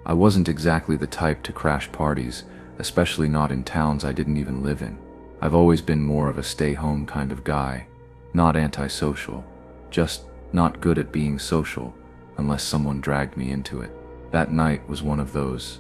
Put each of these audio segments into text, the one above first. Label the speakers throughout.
Speaker 1: I wasn't exactly the type to crash parties, especially not in towns I didn't even live in. I've always been more of a stay-home kind of guy, not antisocial, just not good at being social unless someone dragged me into it. That night was one of those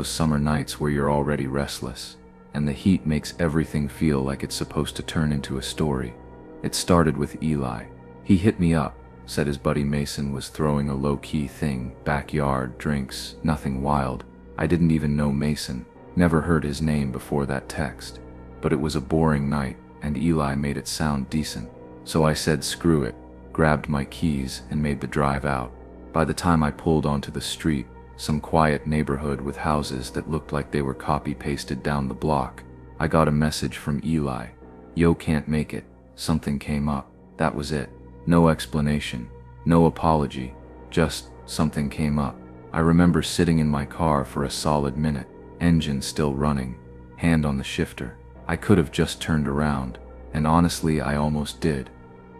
Speaker 1: summer nights where you're already restless, and the heat makes everything feel like it's supposed to turn into a story. It started with Eli. He hit me up, said his buddy Mason was throwing a low-key thing, backyard, drinks, nothing wild. I didn't even know Mason, never heard his name before that text. But it was a boring night, and Eli made it sound decent. So I said screw it, grabbed my keys, and made the drive out. By the time I pulled onto the street, some quiet neighborhood with houses that looked like they were copy-pasted down the block, I got a message from Eli. Yo, can't make it. Something came up. That was it. No explanation, no apology, just something came up. I remember sitting in my car for a solid minute, engine still running, hand on the shifter. I could have just turned around, and honestly I almost did,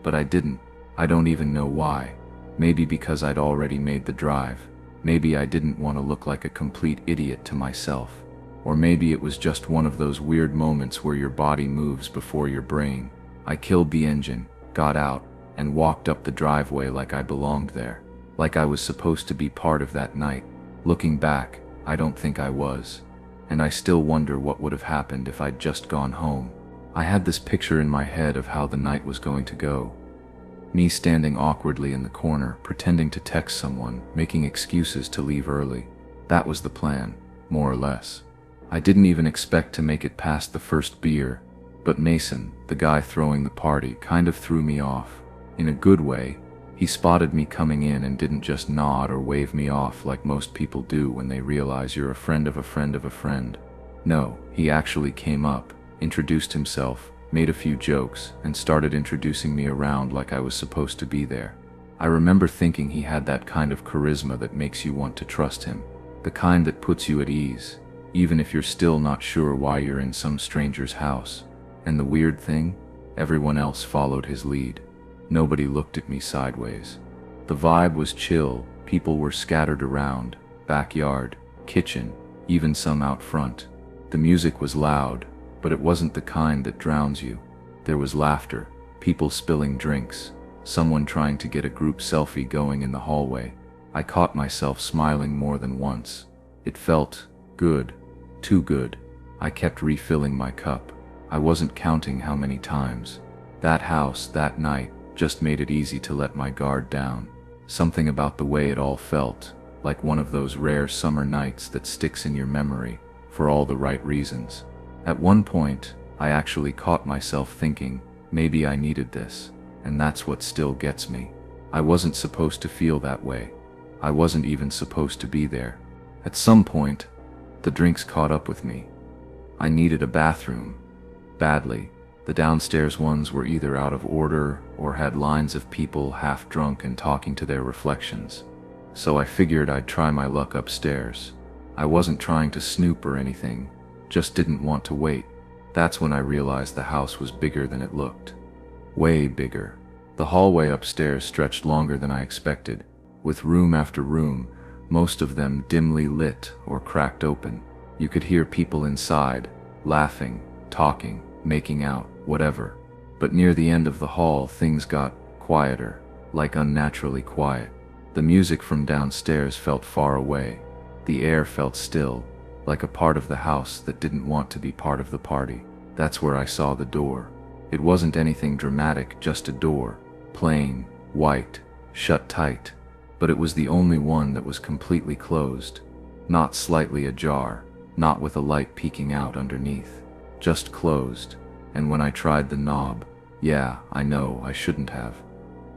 Speaker 1: but I didn't. I don't even know why. Maybe because I'd already made the drive. Maybe I didn't want to look like a complete idiot to myself. Or maybe it was just one of those weird moments where your body moves before your brain. I killed the engine, got out, and walked up the driveway like I belonged there, like I was supposed to be part of that night. Looking back, I don't think I was, and I still wonder what would have happened if I'd just gone home. I had this picture in my head of how the night was going to go. Me standing awkwardly in the corner, pretending to text someone, making excuses to leave early. That was the plan, more or less. I didn't even expect to make it past the first beer, but Mason, the guy throwing the party, kind of threw me off. In a good way. He spotted me coming in and didn't just nod or wave me off like most people do when they realize you're a friend of a friend of a friend. No, he actually came up, introduced himself, made a few jokes, and started introducing me around like I was supposed to be there. I remember thinking he had that kind of charisma that makes you want to trust him, the kind that puts you at ease, even if you're still not sure why you're in some stranger's house. And the weird thing, everyone else followed his lead. Nobody looked at me sideways. The vibe was chill, people were scattered around, backyard, kitchen, even some out front. The music was loud, but it wasn't the kind that drowns you. There was laughter, people spilling drinks, someone trying to get a group selfie going in the hallway. I caught myself smiling more than once. It felt good, too good. I kept refilling my cup. I wasn't counting how many times. That house, that night, just made it easy to let my guard down. Something about the way it all felt, like one of those rare summer nights that sticks in your memory, for all the right reasons. At one point, I actually caught myself thinking, maybe I needed this, and that's what still gets me. I wasn't supposed to feel that way. I wasn't even supposed to be there. At some point, the drinks caught up with me. I needed a bathroom. Badly. The downstairs ones were either out of order or had lines of people half drunk and talking to their reflections. So I figured I'd try my luck upstairs. I wasn't trying to snoop or anything, just didn't want to wait. That's when I realized the house was bigger than it looked. Way bigger. The hallway upstairs stretched longer than I expected, with room after room, most of them dimly lit or cracked open. You could hear people inside, laughing, talking, making out, whatever. But near the end of the hall, things got quieter, like unnaturally quiet. The music from downstairs felt far away. The air felt still, like a part of the house that didn't want to be part of the party. That's where I saw the door. It wasn't anything dramatic, just a door, plain, white, shut tight. But it was the only one that was completely closed, not slightly ajar, not with a light peeking out underneath. Just closed, and when I tried the knob, yeah, I know I shouldn't have.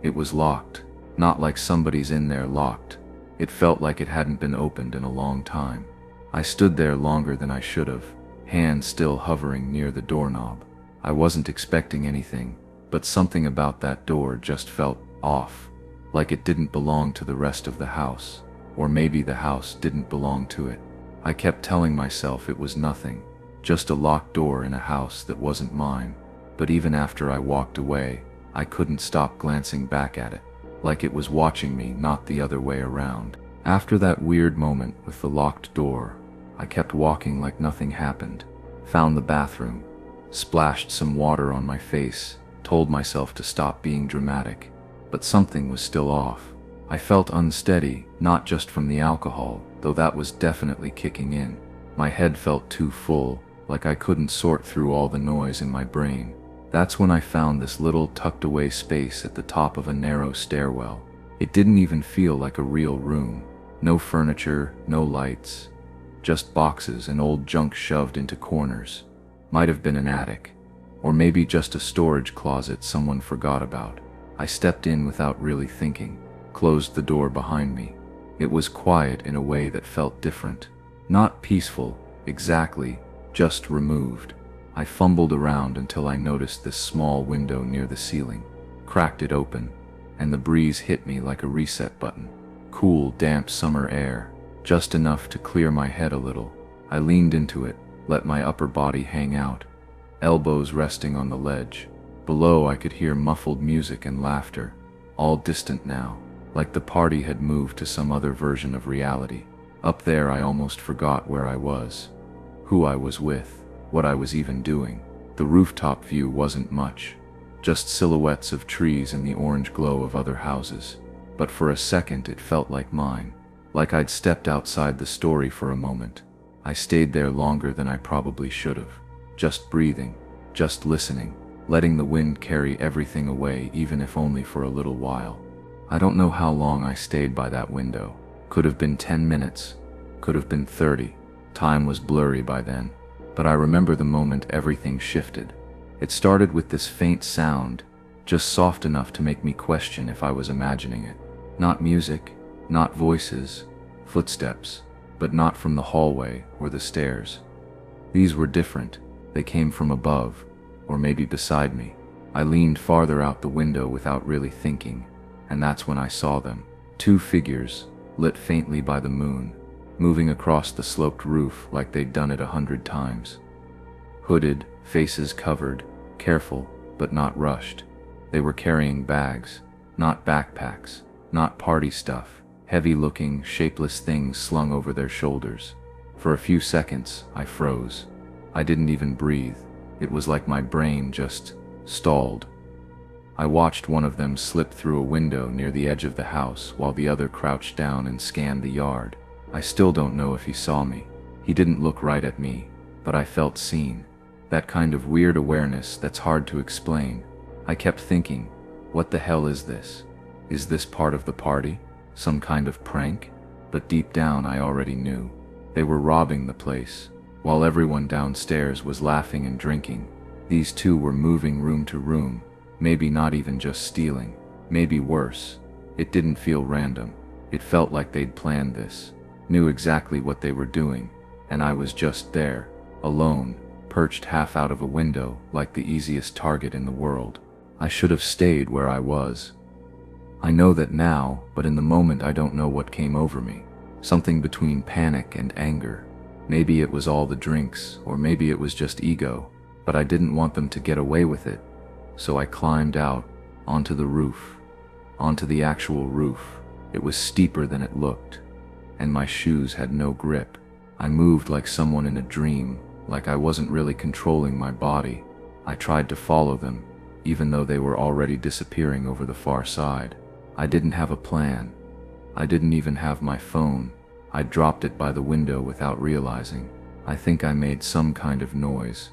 Speaker 1: It was locked, not like somebody's in there locked. It felt like it hadn't been opened in a long time. I stood there longer than I should have, hand still hovering near the doorknob. I wasn't expecting anything, but something about that door just felt off, like it didn't belong to the rest of the house, or maybe the house didn't belong to it. I kept telling myself it was nothing. Just a locked door in a house that wasn't mine. But even after I walked away, I couldn't stop glancing back at it, like it was watching me, not the other way around. After that weird moment with the locked door, I kept walking like nothing happened. Found the bathroom, splashed some water on my face, told myself to stop being dramatic. But something was still off. I felt unsteady, not just from the alcohol, though that was definitely kicking in. My head felt too full, like I couldn't sort through all the noise in my brain. That's when I found this little tucked away space at the top of a narrow stairwell. It didn't even feel like a real room. No furniture, no lights, just boxes and old junk shoved into corners. Might have been an attic, or maybe just a storage closet someone forgot about. I stepped in without really thinking, closed the door behind me. It was quiet in a way that felt different. Not peaceful, exactly, just removed. I fumbled around until I noticed this small window near the ceiling, cracked it open, and the breeze hit me like a reset button. Cool, damp summer air, just enough to clear my head a little. I leaned into it, let my upper body hang out, elbows resting on the ledge. Below I could hear muffled music and laughter, all distant now, like the party had moved to some other version of reality. Up there I almost forgot where I was, who I was with, what I was even doing. The rooftop view wasn't much, just silhouettes of trees and the orange glow of other houses. But for a second it felt like mine, like I'd stepped outside the story for a moment. I stayed there longer than I probably should have, just breathing, just listening, letting the wind carry everything away, even if only for a little while. I don't know how long I stayed by that window. Could have been 10 minutes, could have been 30. Time was blurry by then, but I remember the moment everything shifted. It started with this faint sound, just soft enough to make me question if I was imagining it. Not music, not voices, footsteps, but not from the hallway or the stairs. These were different. They came from above, or maybe beside me. I leaned farther out the window without really thinking, and that's when I saw them. Two figures, lit faintly by the moon, moving across the sloped roof like they'd done it 100 times. Hooded, faces covered, careful, but not rushed. They were carrying bags, not backpacks, not party stuff, heavy-looking, shapeless things slung over their shoulders. For a few seconds, I froze. I didn't even breathe. It was like my brain just stalled. I watched one of them slip through a window near the edge of the house while the other crouched down and scanned the yard. I still don't know if he saw me. He didn't look right at me, but I felt seen. That kind of weird awareness that's hard to explain. I kept thinking, what the hell is this? Is this part of the party? Some kind of prank? But deep down I already knew. They were robbing the place. While everyone downstairs was laughing and drinking, these two were moving room to room, maybe not even just stealing, maybe worse. It didn't feel random. It felt like they'd planned this, knew exactly what they were doing, and I was just there, alone, perched half out of a window like the easiest target in the world. I should have stayed where I was. I know that now, but in the moment I don't know what came over me. Something between panic and anger. Maybe it was all the drinks, or maybe it was just ego, but I didn't want them to get away with it. So I climbed out, onto the roof, onto the actual roof. It was steeper than it looked, and my shoes had no grip. I moved like someone in a dream, like I wasn't really controlling my body. I tried to follow them, even though they were already disappearing over the far side. I didn't have a plan. I didn't even have my phone. I dropped it by the window without realizing. I think I made some kind of noise.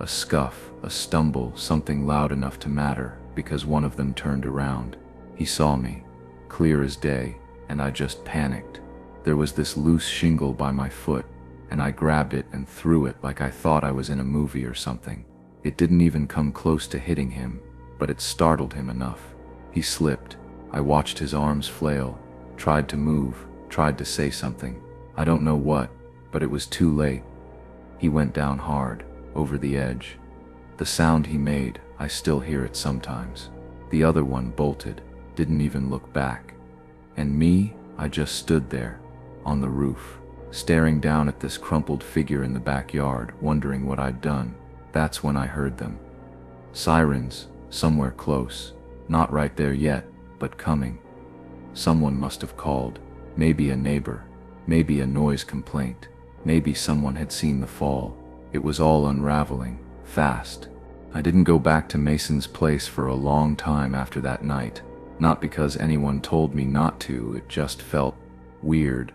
Speaker 1: A scuff, a stumble, something loud enough to matter, because one of them turned around. He saw me, clear as day, and I just panicked. There was this loose shingle by my foot, and I grabbed it and threw it like I thought I was in a movie or something. It didn't even come close to hitting him, but it startled him enough. He slipped. I watched his arms flail, tried to move, tried to say something. I don't know what, but it was too late. He went down hard, over the edge. The sound he made, I still hear it sometimes. The other one bolted, didn't even look back. And me, I just stood there, on the roof, staring down at this crumpled figure in the backyard, wondering what I'd done. That's when I heard them. Sirens, somewhere close. Not right there yet, but coming. Someone must have called. Maybe a neighbor. Maybe a noise complaint. Maybe someone had seen the fall. It was all unraveling, fast. I didn't go back to Mason's place for a long time after that night. Not because anyone told me not to, it just felt weird.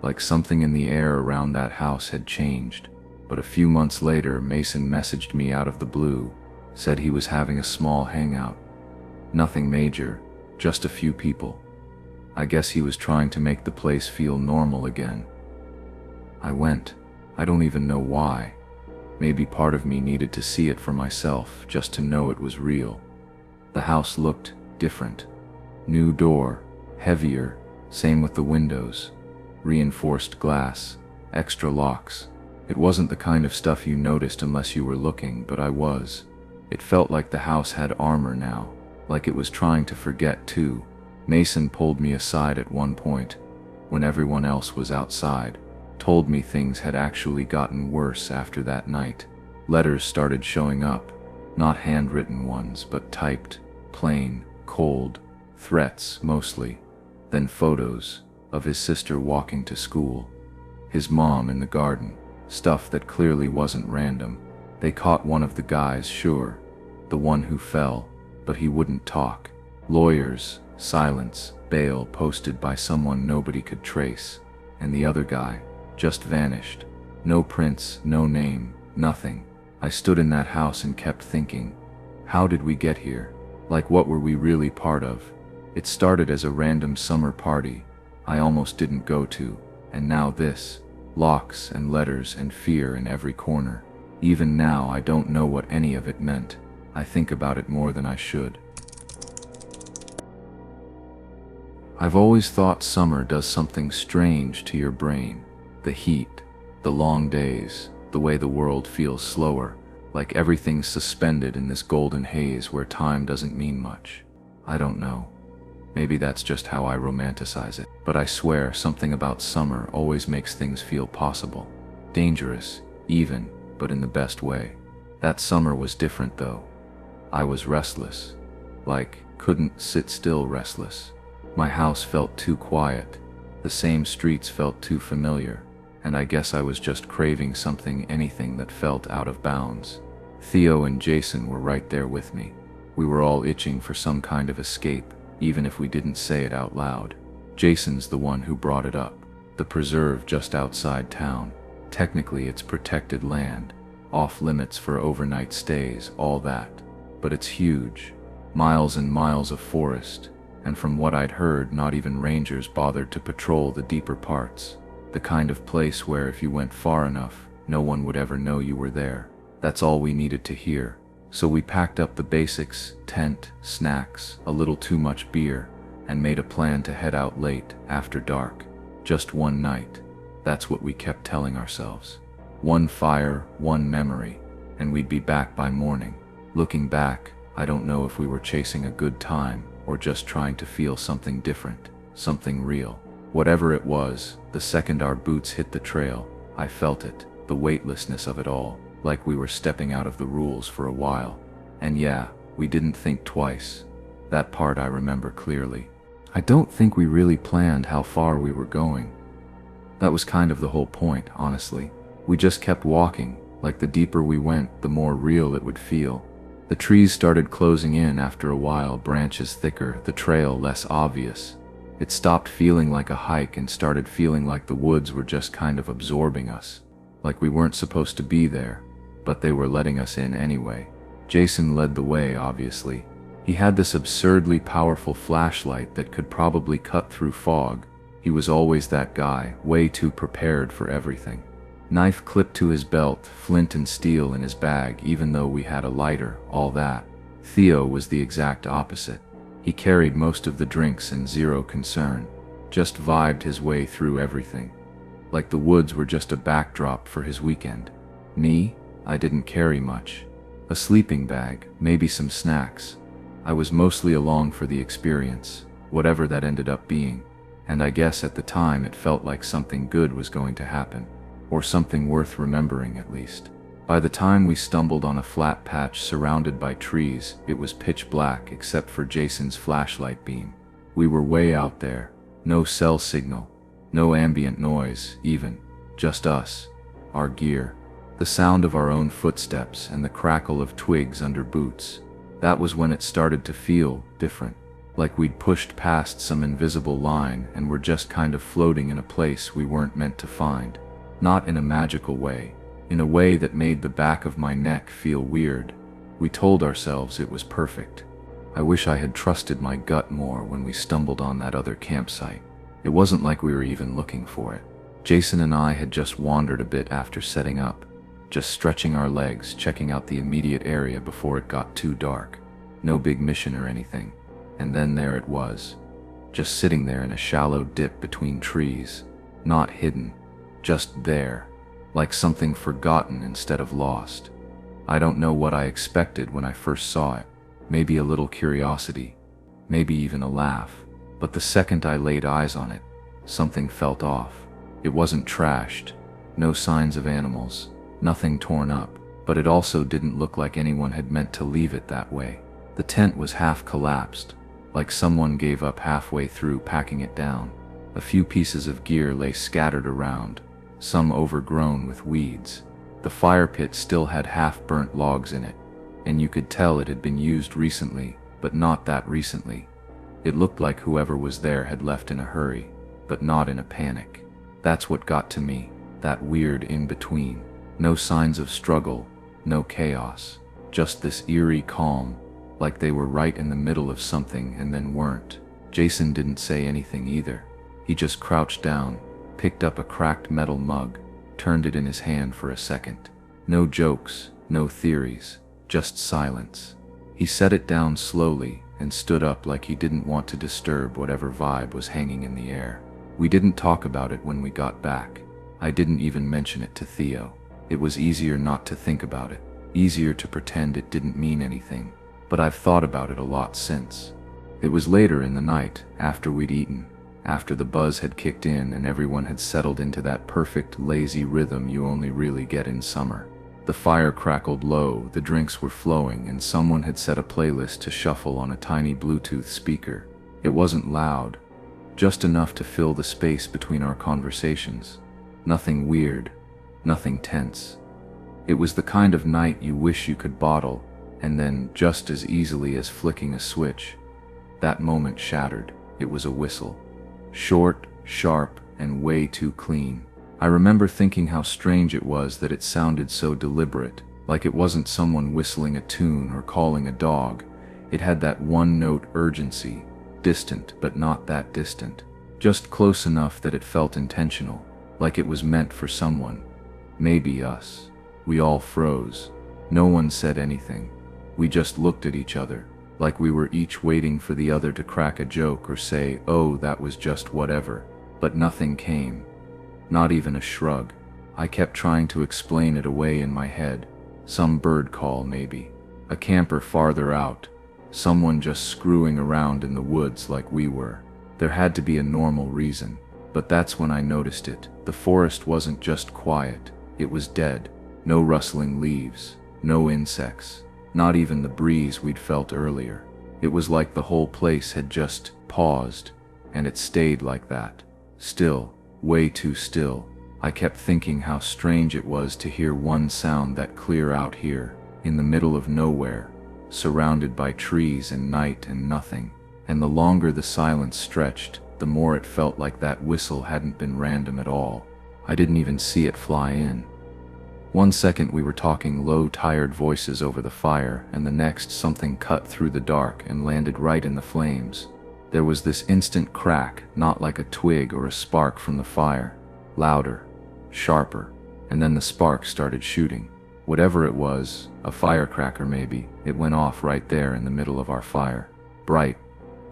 Speaker 1: Like something in the air around that house had changed. But a few months later, Mason messaged me out of the blue, said he was having a small hangout. Nothing major, just a few people. I guess he was trying to make the place feel normal again. I went. I don't even know why. Maybe part of me needed to see it for myself, just to know it was real. The house looked different. New door, heavier, same with the windows. Reinforced glass, extra locks. It wasn't the kind of stuff you noticed unless you were looking, but I was. It felt like the house had armor now, like it was trying to forget too. Mason pulled me aside at one point, when everyone else was outside, told me things had actually gotten worse after that night. Letters started showing up, not handwritten ones, but typed, plain, cold, threats mostly. Then photos of his sister walking to school, his mom in the garden, stuff that clearly wasn't random. They caught one of the guys, sure, the one who fell, but he wouldn't talk. Lawyers, silence, bail posted by someone nobody could trace, and the other guy just vanished. No prints, no name, nothing. I stood in that house and kept thinking, how did we get here? Like, what were we really part of? It started as a random summer party I almost didn't go to, and now this. Locks and letters and fear in every corner. Even now I don't know what any of it meant. I think about it more than I should. I've always thought summer does something strange to your brain. The heat, the long days, the way the world feels slower, like everything's suspended in this golden haze where time doesn't mean much. I don't know. Maybe that's just how I romanticize it, but I swear something about summer always makes things feel possible. Dangerous, even, but in the best way. That summer was different though. I was restless. Like, couldn't sit still restless. My house felt too quiet. The same streets felt too familiar. And I guess I was just craving something, anything that felt out of bounds. Theo and Jason were right there with me. We were all itching for some kind of escape, even if we didn't say it out loud. Jason's the one who brought it up. The preserve just outside town. Technically it's protected land, off limits for overnight stays, all that. But it's huge. Miles and miles of forest, and from what I'd heard, not even rangers bothered to patrol the deeper parts. The kind of place where if you went far enough, no one would ever know you were there. That's all we needed to hear. So we packed up the basics, tent, snacks, a little too much beer, and made a plan to head out late, after dark. Just one night. That's what we kept telling ourselves. One fire, one memory, and we'd be back by morning. Looking back, I don't know if we were chasing a good time, or just trying to feel something different, something real. Whatever it was, the second our boots hit the trail, I felt it, the weightlessness of it all, like we were stepping out of the rules for a while. And yeah, we didn't think twice. That part I remember clearly. I don't think we really planned how far we were going. That was kind of the whole point, honestly. We just kept walking, like the deeper we went, the more real it would feel. The trees started closing in after a while, branches thicker, the trail less obvious. It stopped feeling like a hike and started feeling like the woods were just kind of absorbing us. Like we weren't supposed to be there, but they were letting us in anyway. Jason led the way, obviously. He had this absurdly powerful flashlight that could probably cut through fog. He was always that guy, way too prepared for everything. Knife clipped to his belt, flint and steel in his bag, even though we had a lighter, all that. Theo was the exact opposite. He carried most of the drinks and zero concern, just vibed his way through everything. Like the woods were just a backdrop for his weekend. Me? I didn't carry much. A sleeping bag, maybe some snacks. I was mostly along for the experience, whatever that ended up being. And I guess at the time it felt like something good was going to happen. Or something worth remembering at least. By the time we stumbled on a flat patch surrounded by trees, it was pitch black except for Jason's flashlight beam. We were way out there, No cell signal, no ambient noise even, just us, our gear, the sound of our own footsteps and the crackle of twigs under boots. That was when it started to feel different, like we'd pushed past some invisible line and were just kind of floating in a place we weren't meant to find. Not in a magical way, in a way that made the back of my neck feel weird. We told ourselves it was perfect. I wish I had trusted my gut more when we stumbled on that other campsite. It wasn't like we were even looking for it. Jason and I had just wandered a bit after setting up, just stretching our legs, checking out the immediate area before it got too dark. No big mission or anything. And then there it was, just sitting there in a shallow dip between trees, not hidden, just there, like something forgotten instead of lost. I don't know what I expected when I first saw it. Maybe a little curiosity, maybe even a laugh. But the second I laid eyes on it, something felt off. It wasn't trashed, no signs of animals, nothing torn up, but it also didn't look like anyone had meant to leave it that way. The tent was half collapsed, like someone gave up halfway through packing it down. A few pieces of gear lay scattered around, some overgrown with weeds. The fire pit still had half-burnt logs in it, and you could tell it had been used recently, but not that recently. It looked like whoever was there had left in a hurry, but not in a panic. That's what got to me, that weird in-between. No signs of struggle, no chaos, just this eerie calm, like they were right in the middle of something and then weren't. Jason didn't say anything either. He just crouched down, picked up a cracked metal mug, turned it in his hand for a second. No jokes, no theories, just silence. He set it down slowly and stood up like he didn't want to disturb whatever vibe was hanging in the air. We didn't talk about it when we got back. I didn't even mention it to Theo. It was easier not to think about it, easier to pretend it didn't mean anything. But I've thought about it a lot since. It was later in the night, after we'd eaten, after the buzz had kicked in and everyone had settled into that perfect, lazy rhythm you only really get in summer. The fire crackled low, the drinks were flowing, and someone had set a playlist to shuffle on a tiny Bluetooth speaker. It wasn't loud, just enough to fill the space between our conversations. Nothing weird, nothing tense. It was the kind of night you wish you could bottle, and then, just as easily as flicking a switch, that moment shattered. It was a whistle. Short, sharp, and way too clean. I remember thinking how strange it was that it sounded so deliberate, like it wasn't someone whistling a tune or calling a dog. It had that one-note urgency, distant but not that distant, just close enough that it felt intentional, like it was meant for someone. Maybe us. We all froze. No one said anything. We just looked at each other, like we were each waiting for the other to crack a joke or say, "Oh, that was just whatever." But nothing came. Not even a shrug. I kept trying to explain it away in my head. Some bird call maybe. A camper farther out. Someone just screwing around in the woods like we were. There had to be a normal reason. But that's when I noticed it. The forest wasn't just quiet. It was dead. No rustling leaves. No insects. Not even the breeze we'd felt earlier. It was like the whole place had just paused, and it stayed like that. Still, way too still. I kept thinking how strange it was to hear one sound that clear out here, in the middle of nowhere, surrounded by trees and night and nothing. And the longer the silence stretched, the more it felt like that whistle hadn't been random at all. I didn't even see it fly in. One second we were talking low, tired voices over the fire, and the next something cut through the dark and landed right in the flames. There was this instant crack, not like a twig or a spark from the fire. Louder, sharper, and then the spark started shooting. Whatever it was, a firecracker maybe, it went off right there in the middle of our fire. Bright,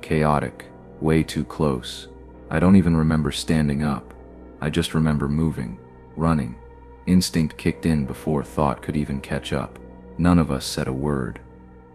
Speaker 1: chaotic, way too close. I don't even remember standing up. I just remember moving, running. Instinct kicked in before thought could even catch up. None of us said a word.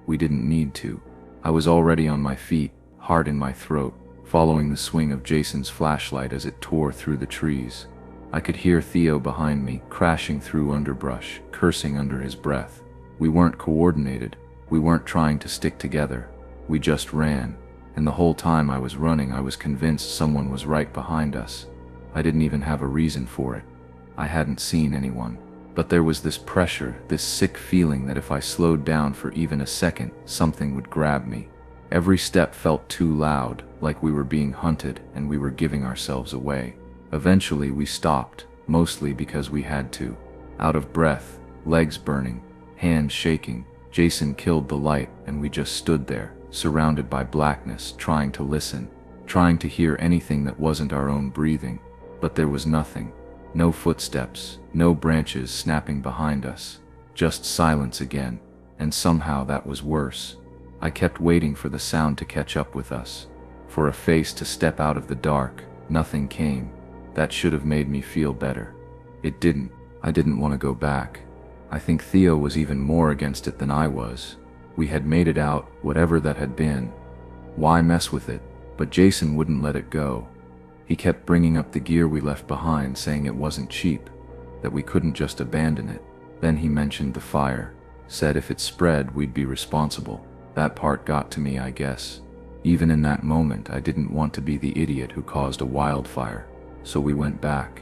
Speaker 1: We didn't need to. I was already on my feet, heart in my throat, following the swing of Jason's flashlight as it tore through the trees. I could hear Theo behind me, crashing through underbrush, cursing under his breath. We weren't coordinated. We weren't trying to stick together. We just ran. and the whole time I was running I was convinced someone was right behind us. I didn't even have a reason for it. I hadn't seen anyone. But there was this pressure, this sick feeling that if I slowed down for even a second, something would grab me. Every step felt too loud, like we were being hunted and we were giving ourselves away. Eventually we stopped, mostly because we had to. Out of breath, legs burning, hands shaking, Jason killed the light and we just stood there, surrounded by blackness, trying to listen, trying to hear anything that wasn't our own breathing. But there was nothing. No footsteps, no branches snapping behind us, just silence again, and somehow that was worse. I kept waiting for the sound to catch up with us, for a face to step out of the dark. Nothing came. That should have made me feel better. It didn't. I didn't want to go back. I think Theo was even more against it than I was. We had made it out, whatever that had been. Why mess with it? But Jason wouldn't let it go. He kept bringing up the gear we left behind, saying it wasn't cheap, that we couldn't just abandon it. Then he mentioned the fire, said if it spread we'd be responsible. That part got to me, I guess. Even in that moment I didn't want to be the idiot who caused a wildfire. So we went back.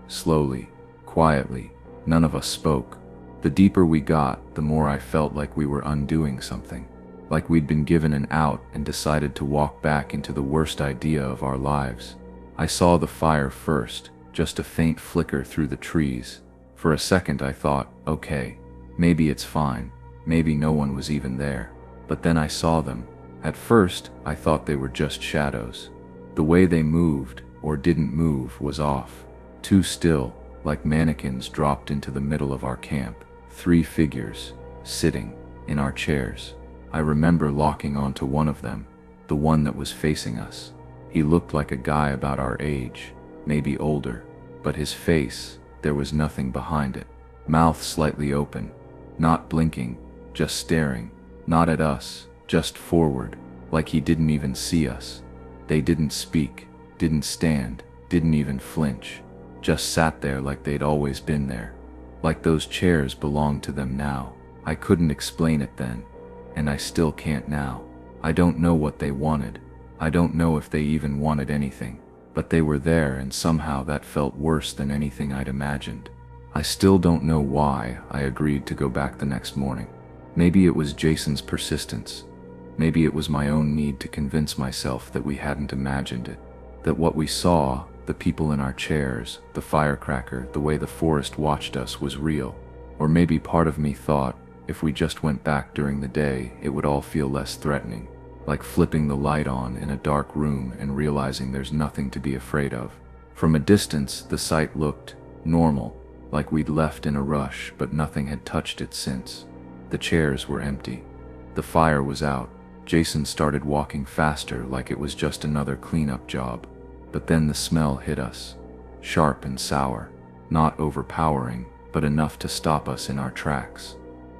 Speaker 1: Slowly, quietly, none of us spoke. The deeper we got, the more I felt like we were undoing something. Like we'd been given an out and decided to walk back into the worst idea of our lives. I saw the fire first, just a faint flicker through the trees. For a second I thought, okay, maybe it's fine, maybe no one was even there. But then I saw them. At first, I thought they were just shadows. The way they moved, or didn't move, was off. Too still, like mannequins dropped into the middle of our camp. 3 figures, sitting, in our chairs. I remember locking onto one of them, the one that was facing us. He looked like a guy about our age, maybe older, but his face, there was nothing behind it. Mouth slightly open, not blinking, just staring, not at us, just forward, like he didn't even see us. They didn't speak, didn't stand, didn't even flinch, just sat there like they'd always been there. Like those chairs belonged to them now. I couldn't explain it then, and I still can't now. I don't know what they wanted. I don't know if they even wanted anything, but they were there and somehow that felt worse than anything I'd imagined. I still don't know why I agreed to go back the next morning. Maybe it was Jason's persistence. Maybe it was my own need to convince myself that we hadn't imagined it. That what we saw, the people in our chairs, the firecracker, the way the forest watched us was real. Or maybe part of me thought, if we just went back during the day, it would all feel less threatening. Like flipping the light on in a dark room and realizing there's nothing to be afraid of. From a distance, the sight looked normal, like we'd left in a rush, but nothing had touched it since. The chairs were empty. The fire was out. Jason started walking faster, like it was just another cleanup job. But then the smell hit us. Sharp and sour. Not overpowering, but enough to stop us in our tracks.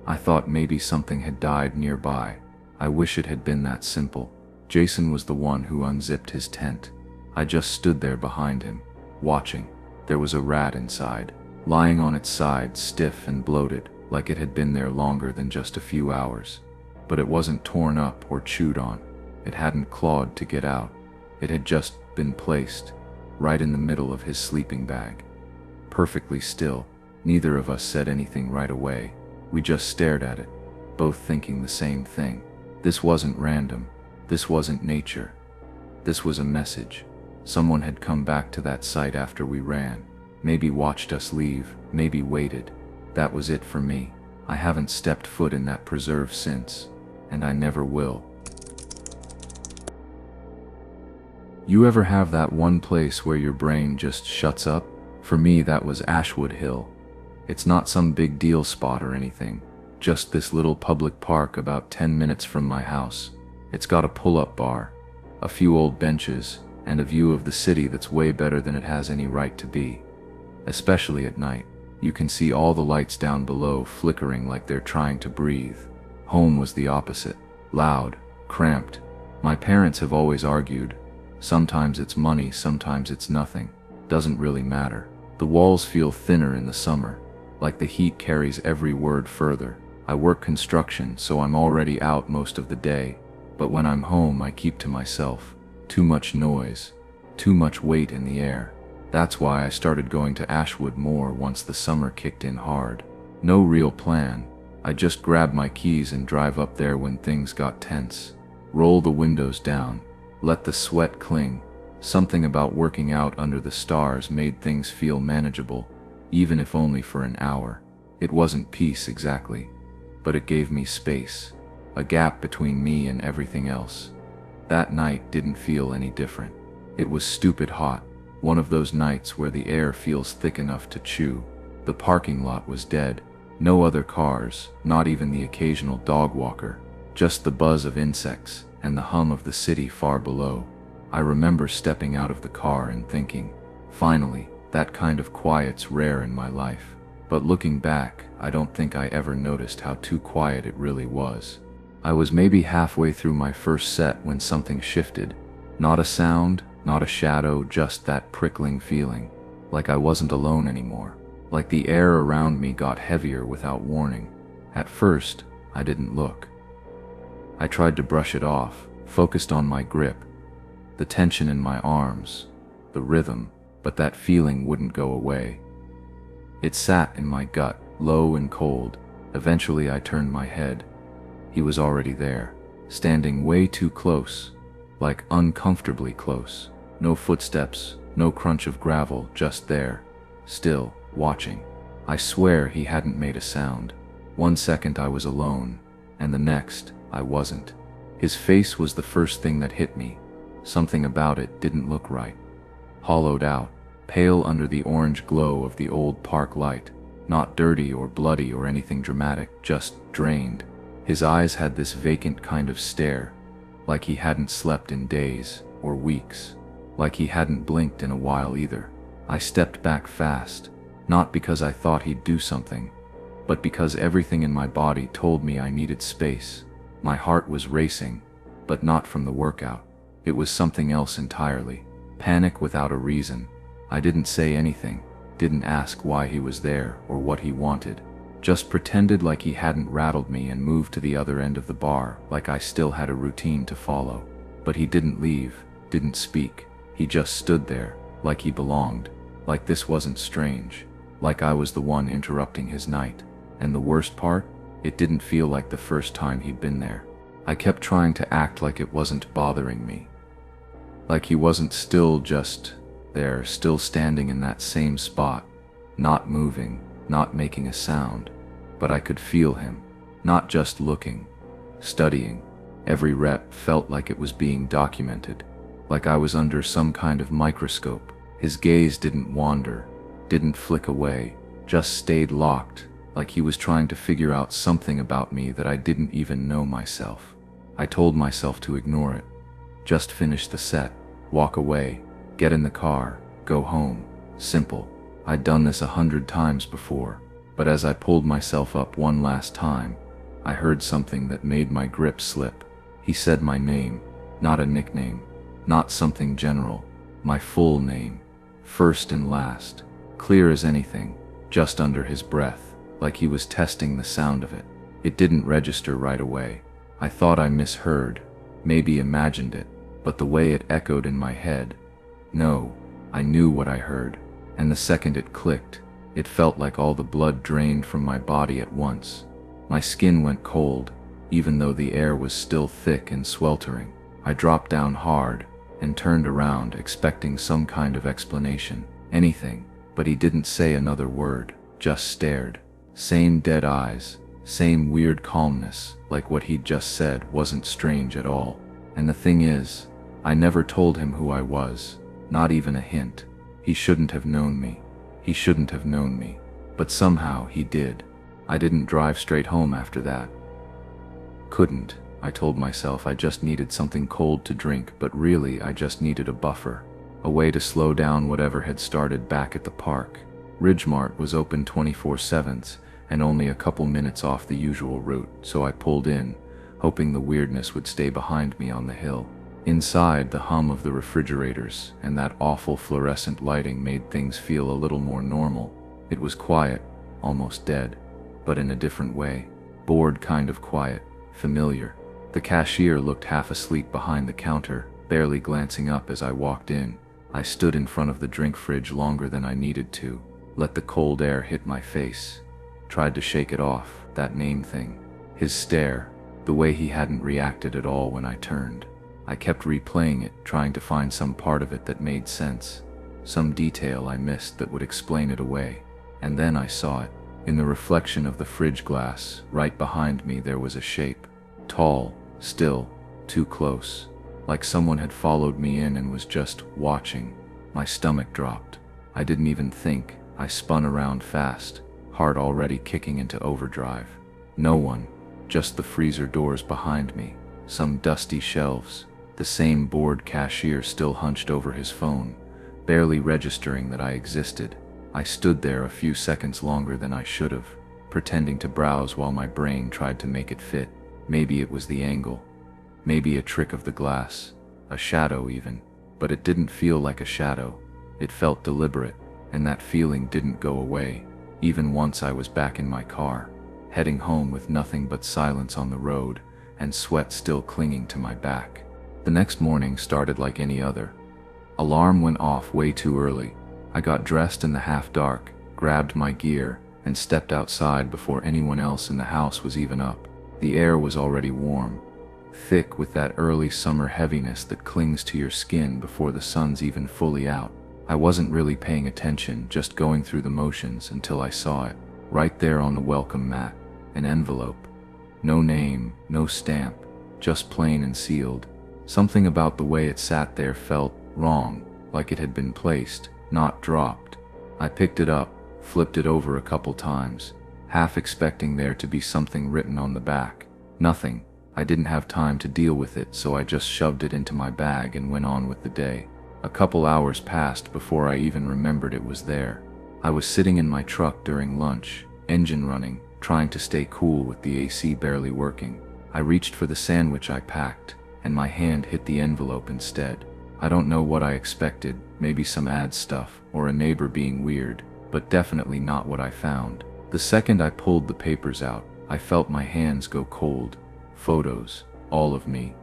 Speaker 1: I thought maybe something had died nearby. I wish it had been that simple. Jason was the one who unzipped his tent. I just stood there behind him, watching. There was a rat inside, lying on its side, stiff and bloated, like it had been there longer than just a few hours. But it wasn't torn up or chewed on. It hadn't clawed to get out. It had just been placed, right in the middle of his sleeping bag. Perfectly still. Neither of us said anything right away. We just stared at it, both thinking the same thing. This wasn't random. This wasn't nature. This was a message. Someone had come back to that site after we ran. Maybe watched us leave, maybe waited. That was it for me. I haven't stepped foot in that preserve since, and I never will. You ever have that one place where your brain just shuts up? For me, that was Ashwood Hill. It's not some big deal spot or anything. Just this little public park about 10 minutes from my house. It's got a pull-up bar, a few old benches, and a view of the city that's way better than it has any right to be. Especially at night. You can see all the lights down below flickering like they're trying to breathe. Home was the opposite. Loud, cramped. My parents have always argued. Sometimes it's money, sometimes it's nothing. Doesn't really matter. The walls feel thinner in the summer, like the heat carries every word further. I work construction, so I'm already out most of the day, But when I'm home, I keep to myself. Too much noise, too much weight in the air. That's why I started going to Ashwood more once the summer kicked in hard. No real plan. I just grab my keys and drive up there when things got tense. Roll the windows down, let the sweat cling. Something about working out under the stars made things feel manageable, even if only for an hour. It wasn't peace exactly, but it gave me space, a gap between me and everything else. That night didn't feel any different. It was stupid hot, one of those nights where the air feels thick enough to chew. The parking lot was dead. No other cars, not even the occasional dog walker, just the buzz of insects and the hum of the city far below. I remember stepping out of the car and thinking, finally, that kind of quiet's rare in my life. But looking back, I don't think I ever noticed how too quiet it really was. I was maybe halfway through my first set when something shifted. Not a sound, not a shadow, just that prickling feeling, like I wasn't alone anymore. Like the air around me got heavier without warning. At first, I didn't look. I tried to brush it off, focused on my grip, the tension in my arms, the rhythm, but that feeling wouldn't go away. It sat in my gut, low and cold. Eventually I turned my head. He was already there, standing way too close, like uncomfortably close. No footsteps, no crunch of gravel, just there, still, watching. I swear he hadn't made a sound. 1 second I was alone, and the next, I wasn't. His face was the first thing that hit me. Something about it didn't look right. Hollowed out, pale under the orange glow of the old park light. Not dirty or bloody or anything dramatic, just drained. His eyes had this vacant kind of stare, like he hadn't slept in days or weeks, like he hadn't blinked in a while either. I stepped back fast, not because I thought he'd do something, but because everything in my body told me I needed space. My heart was racing, but not from the workout. It was something else entirely. Panic without a reason. I didn't say anything, didn't ask why he was there or what he wanted. Just pretended like he hadn't rattled me and moved to the other end of the bar, like I still had a routine to follow. But he didn't leave, didn't speak. He just stood there, like he belonged, like this wasn't strange, like I was the one interrupting his night. And the worst part? It didn't feel like the first time he'd been there. I kept trying to act like it wasn't bothering me. Like he wasn't still just there, still standing in that same spot, not moving, not making a sound. But I could feel him, not just looking, studying. Every rep felt like it was being documented, like I was under some kind of microscope. His gaze didn't wander, didn't flick away, just stayed locked, like he was trying to figure out something about me that I didn't even know myself. I told myself to ignore it, just finish the set, walk away, get in the car, go home. Simple. I'd done this 100 times before, but as I pulled myself up one last time, I heard something that made my grip slip. He said my name, not a nickname, not something general, my full name, first and last, clear as anything, just under his breath, like he was testing the sound of it. It didn't register right away. I thought I misheard, maybe imagined it, but the way it echoed in my head, no, I knew what I heard. And the second it clicked, it felt like all the blood drained from my body at once. My skin went cold, even though the air was still thick and sweltering. I dropped down hard and turned around, expecting some kind of explanation, anything, but he didn't say another word, just stared. Same dead eyes, same weird calmness, like what he'd just said wasn't strange at all. And the thing is, I never told him who I was, not even a hint. He shouldn't have known me. He shouldn't have known me. But somehow he did. I didn't drive straight home after that. Couldn't. I told myself I just needed something cold to drink, but really I just needed a buffer. A way to slow down whatever had started back at the park. Ridgemart was open 24/7 and only a couple minutes off the usual route, so I pulled in, hoping the weirdness would stay behind me on the hill. Inside, the hum of the refrigerators and that awful fluorescent lighting made things feel a little more normal. It was quiet, almost dead, but in a different way. Bored kind of quiet, familiar. The cashier looked half asleep behind the counter, barely glancing up as I walked in. I stood in front of the drink fridge longer than I needed to, let the cold air hit my face. Tried to shake it off, that name thing. His stare, the way he hadn't reacted at all when I turned. I kept replaying it, trying to find some part of it that made sense. Some detail I missed that would explain it away. And then I saw it. In the reflection of the fridge glass, right behind me there was a shape. Tall, still, too close. Like someone had followed me in and was just watching. My stomach dropped. I didn't even think. I spun around fast, heart already kicking into overdrive. No one, just the freezer doors behind me, some dusty shelves, the same bored cashier still hunched over his phone, barely registering that I existed. I stood there a few seconds longer than I should have, pretending to browse while my brain tried to make it fit. Maybe it was the angle. Maybe a trick of the glass. A shadow even. But it didn't feel like a shadow. It felt deliberate, and that feeling didn't go away, even once I was back in my car, heading home with nothing but silence on the road, and sweat still clinging to my back. The next morning started like any other. Alarm went off way too early. I got dressed in the half-dark, grabbed my gear, and stepped outside before anyone else in the house was even up. The air was already warm, thick with that early summer heaviness that clings to your skin before the sun's even fully out. I wasn't really paying attention, just going through the motions until I saw it, right there on the welcome mat, an envelope. No name, no stamp, just plain and sealed. Something about the way it sat there felt wrong, like it had been placed, not dropped. I picked it up, flipped it over a couple times, half expecting there to be something written on the back. Nothing. I didn't have time to deal with it, so I just shoved it into my bag and went on with the day. A couple hours passed before I even remembered it was there. I was sitting in my truck during lunch, engine running, trying to stay cool with the AC barely working. I reached for the sandwich I packed, and my hand hit the envelope instead. I don't know what I expected, maybe some ad stuff, or a neighbor being weird, but definitely not what I found. The second I pulled the papers out, I felt my hands go cold. Photos, all of me,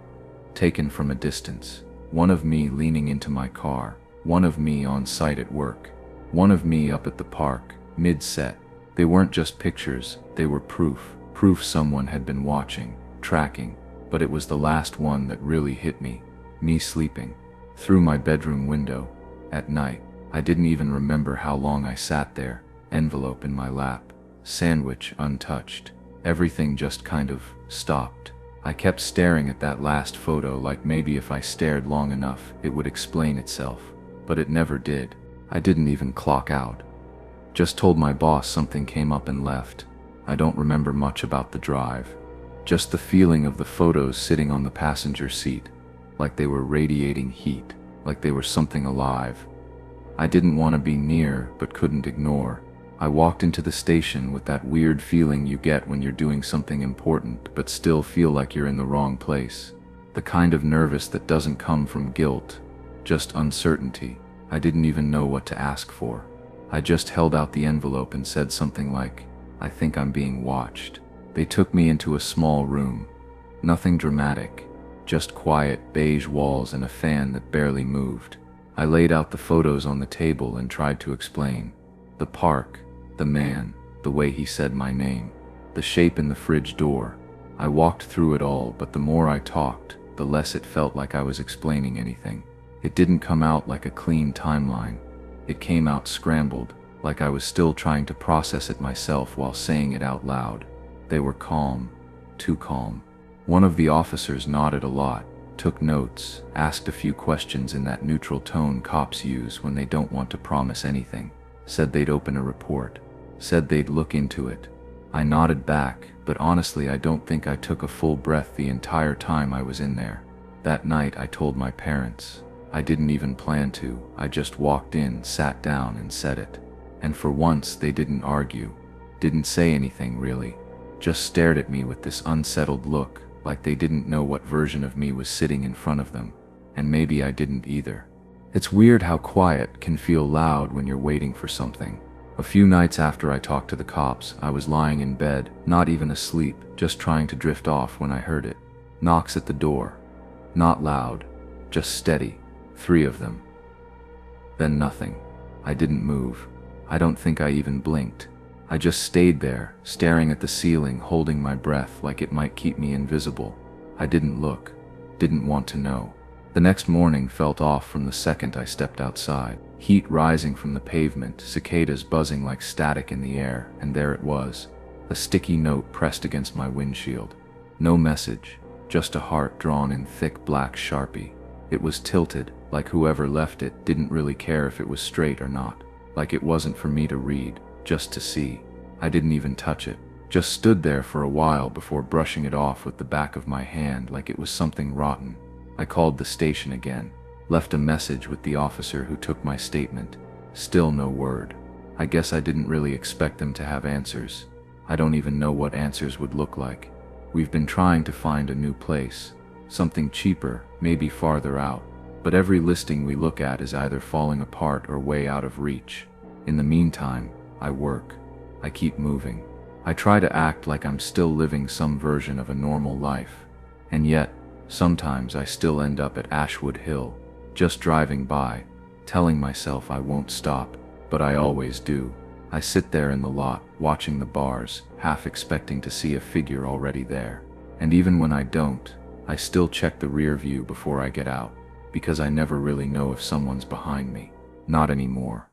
Speaker 1: taken from a distance. One of me leaning into my car, one of me on site at work, one of me up at the park, mid-set. They weren't just pictures, they were proof someone had been watching, tracking, but it was the last one that really hit me. Me sleeping, through my bedroom window, at night. I didn't even remember how long I sat there, envelope in my lap, sandwich untouched. Everything just kind of stopped. I kept staring at that last photo like maybe if I stared long enough, it would explain itself. But it never did. I didn't even clock out. Just told my boss something came up and left. I don't remember much about the drive. Just the feeling of the photos sitting on the passenger seat, like they were radiating heat, like they were something alive. I didn't want to be near, but couldn't ignore. I walked into the station with that weird feeling you get when you're doing something important, but still feel like you're in the wrong place. The kind of nervous that doesn't come from guilt, just uncertainty. I didn't even know what to ask for. I just held out the envelope and said something like, "I think I'm being watched." They took me into a small room. Nothing dramatic, just quiet beige walls and a fan that barely moved. I laid out the photos on the table and tried to explain. The park, the man, the way he said my name, the shape in the fridge door. I walked through it all, but the more I talked, the less it felt like I was explaining anything. It didn't come out like a clean timeline. It came out scrambled, like I was still trying to process it myself while saying it out loud. They were calm, too calm. One of the officers nodded a lot, took notes, asked a few questions in that neutral tone cops use when they don't want to promise anything. Said they'd open a report. Said they'd look into it. I nodded back, but honestly I don't think I took a full breath the entire time I was in there. That night I told my parents. I didn't even plan to. I just walked in, sat down, and said it. And for once they didn't argue. Didn't say anything really. Just stared at me with this unsettled look, like they didn't know what version of me was sitting in front of them. And maybe I didn't either. It's weird how quiet can feel loud when you're waiting for something. A few nights after I talked to the cops, I was lying in bed, not even asleep, just trying to drift off when I heard it. Knocks at the door. Not loud, just steady. 3 of them. Then nothing. I didn't move. I don't think I even blinked. I just stayed there, staring at the ceiling, holding my breath like it might keep me invisible. I didn't look. Didn't want to know. The next morning felt off from the second I stepped outside. Heat rising from the pavement, cicadas buzzing like static in the air, and there it was. A sticky note pressed against my windshield. No message, just a heart drawn in thick black Sharpie. It was tilted, like whoever left it didn't really care if it was straight or not. Like it wasn't for me to read, just to see. I didn't even touch it. Just stood there for a while before brushing it off with the back of my hand like it was something rotten. I called the station again. Left a message with the officer who took my statement. Still no word. I guess I didn't really expect them to have answers. I don't even know what answers would look like. We've been trying to find a new place. Something cheaper, maybe farther out. But every listing we look at is either falling apart or way out of reach. In the meantime, I work. I keep moving. I try to act like I'm still living some version of a normal life. And yet, sometimes I still end up at Ashwood Hill, just driving by, telling myself I won't stop, but I always do. I sit there in the lot, watching the bars, half expecting to see a figure already there. And even when I don't, I still check the rear view before I get out, because I never really know if someone's behind me. Not anymore.